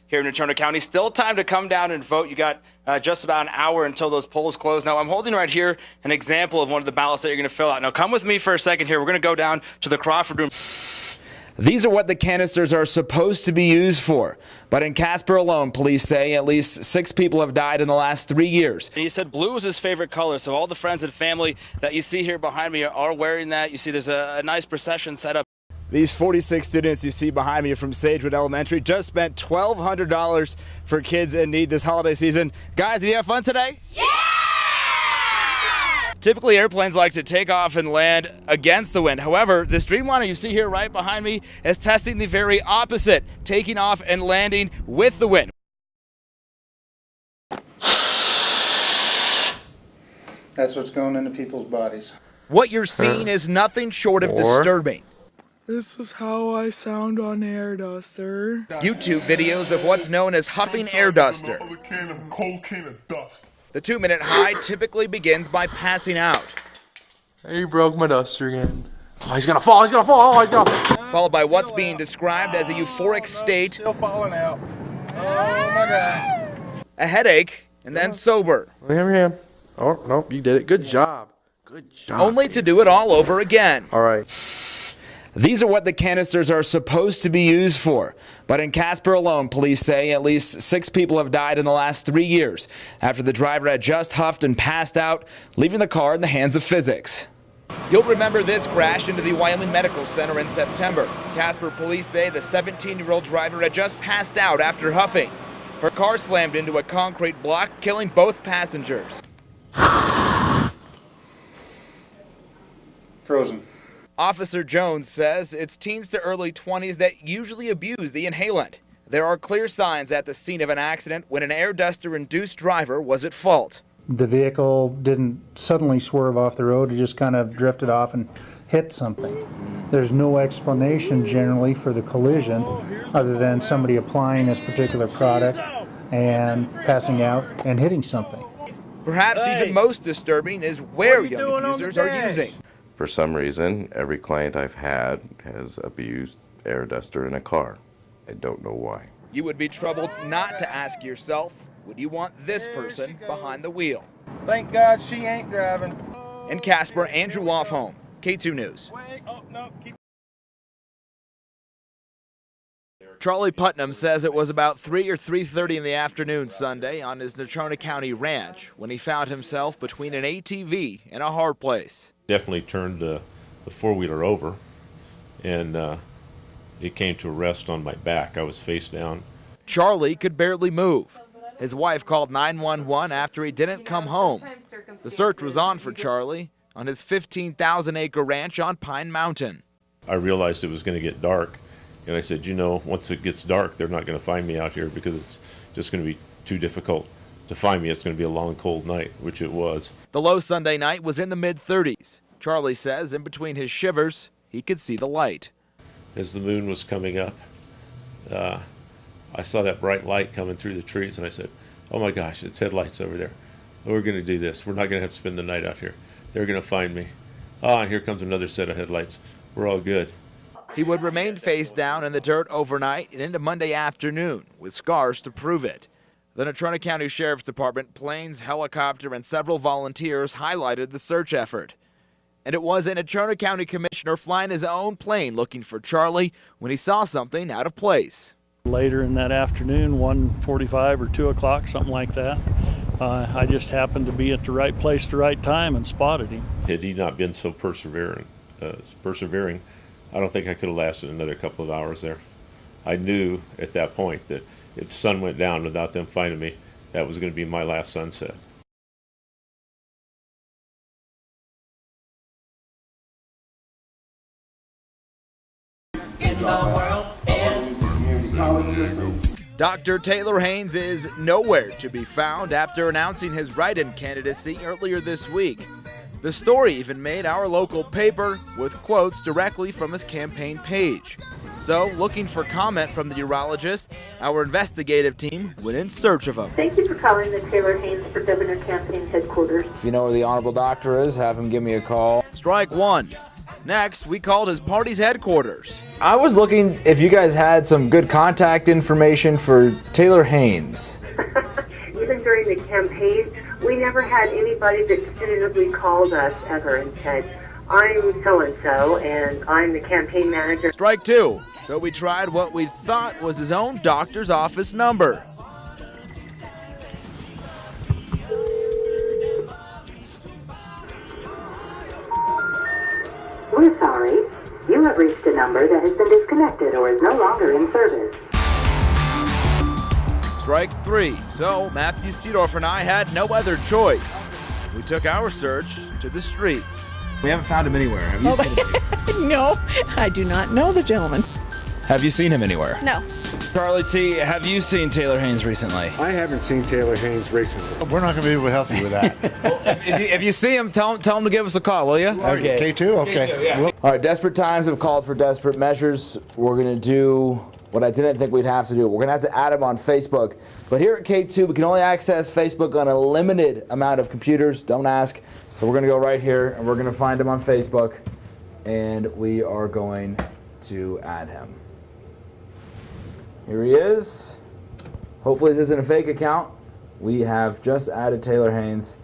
here in Natrona County. Still time to come down and vote. You got just about an hour until those polls close. Now, I'm holding right here an example of one of the ballots that you're going to fill out. Now, come with me for a second here. We're going to go down to the Crawford room. These are what the canisters are supposed to be used for. But in Casper alone, police say at least 6 people have died in the last 3 years. And he said blue was his favorite color, so all the friends and family that you see here behind me are wearing that. You see there's a nice procession set up. These 46 students you see behind me from Sagewood Elementary just spent $1,200 for kids in need this holiday season. Guys, did you have fun today? Yeah! Typically, airplanes like to take off and land against the wind. However, this Dreamliner you see here right behind me is testing the very opposite, taking off and landing with the wind. That's what's going into people's bodies. What you're seeing is nothing short of disturbing. This is how I sound on air duster. YouTube videos of what's known as huffing air duster. The 2-minute high typically begins by passing out. He broke my duster again. Oh, he's gonna fall, he's gonna fall, oh, he's gonna fall. Followed by what's being described as a euphoric state. Still falling out. Oh my God. A headache, and then sober. Have your hand. Oh, nope, you did it. Good job. Good job. Only to do it all over again. All right. These are what the canisters are supposed to be used for. But in Casper alone, police say at least 6 people have died in the last 3 years after the driver had just huffed and passed out, leaving the car in the hands of physics. You'll remember this crash into the Wyoming Medical Center in September. Casper police say the 17-year-old driver had just passed out after huffing. Her car slammed into a concrete block, killing both passengers. Frozen. Officer Jones says it's teens to early 20s that usually abuse the inhalant. There are clear signs at the scene of an accident when an air duster-induced driver was at fault. The vehicle didn't suddenly swerve off the road, it just kind of drifted off and hit something. There's no explanation generally for the collision other than somebody applying this particular product and passing out and hitting something. Perhaps even most disturbing is where young abusers are using. For some reason, every client I've had has abused air duster in a car. I don't know why. You would be troubled not to ask yourself, would you want this person behind the wheel? Thank God she ain't driving. In Casper, Andrew Lofholm, K2 News. Charlie Putnam says it was about 3 or 3:30 in the afternoon Sunday on his Natrona County ranch when he found himself between an ATV and a hard place. Definitely turned the four-wheeler over, and it came to a rest on my back. I was face down. Charlie could barely move. His wife called 911 after he didn't come home. The search was on for Charlie on his 15,000-acre ranch on Pine Mountain. I realized it was going to get dark, and I said, you know, once it gets dark, they're not going to find me out here because it's just going to be too difficult to find me. It's going to be a long, cold night, which it was. The low Sunday night was in the mid-30s. Charlie says in between his shivers, he could see the light. As the moon was coming up, I saw that bright light coming through the trees, and I said, oh my gosh, it's headlights over there. We're going to do this. We're not going to have to spend the night out here. They're going to find me. Ah, and here comes another set of headlights. We're all good. He would remain face down in the dirt overnight and into Monday afternoon with scars to prove it. The Natrona County Sheriff's Department, planes, helicopter, and several volunteers highlighted the search effort. And it was a Natrona County Commissioner flying his own plane looking for Charlie when he saw something out of place. Later in that afternoon, 1:45 or 2 o'clock, something like that, I just happened to be at the right place, the right time, and spotted him. Had he not been so persevering, I don't think I could have lasted another couple of hours there. I knew at that point that if the sun went down without them finding me, that was going to be my last sunset. In the world is Dr. Taylor Haynes is nowhere to be found after announcing his write-in candidacy earlier this week. The story even made our local paper with quotes directly from his campaign page. So, looking for comment from the urologist, our investigative team went in search of him. Thank you for calling the Taylor Haynes for Governor campaign headquarters. If you know where the honorable doctor is, have him give me a call. Strike one. Next, we called his party's headquarters. I was looking if you guys had some good contact information for Taylor Haynes. Even during the campaign, we never had anybody that definitively called us ever and said, I'm so-and-so, and I'm the campaign manager. Strike two. So we tried what we thought was his own doctor's office number. We're sorry. You have reached a number that has been disconnected or is no longer in service. Strike three. So Matthew Seedorf and I had no other choice. We took our search to the streets. We haven't found him anywhere. Have you seen him? No, I do not know the gentleman. Have you seen him anywhere? No. Charlie T, have you seen Taylor Haynes recently? I haven't seen Taylor Haynes recently. We're not going to be able to help you with that. If you see him, tell him to give us a call, will you? Okay. K2? Okay. K2, yeah. All right, desperate times have called for desperate measures. We're going to do what I didn't think we'd have to do. We're going to have to add him on Facebook. But here at K2, we can only access Facebook on a limited amount of computers. Don't ask. So we're going to go right here, and we're going to find him on Facebook, and we are going to add him. Here he is. Hopefully this isn't a fake account. We have just added Taylor Haynes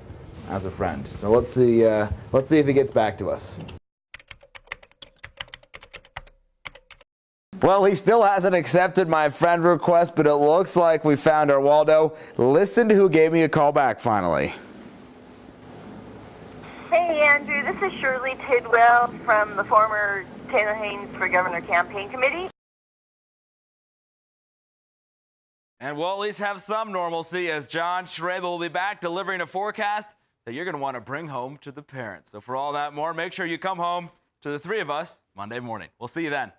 as a friend. So let's see if he gets back to us. Well, he still hasn't accepted my friend request, but it looks like we found our Waldo. Listen to who gave me a call back finally. Hey, Andrew, this is Shirley Tidwell from the former Taylor Haynes for Governor Campaign Committee. And we'll at least have some normalcy as John Schraber will be back delivering a forecast that you're going to want to bring home to the parents. So for all that more, make sure you come home to the three of us Monday morning. We'll see you then.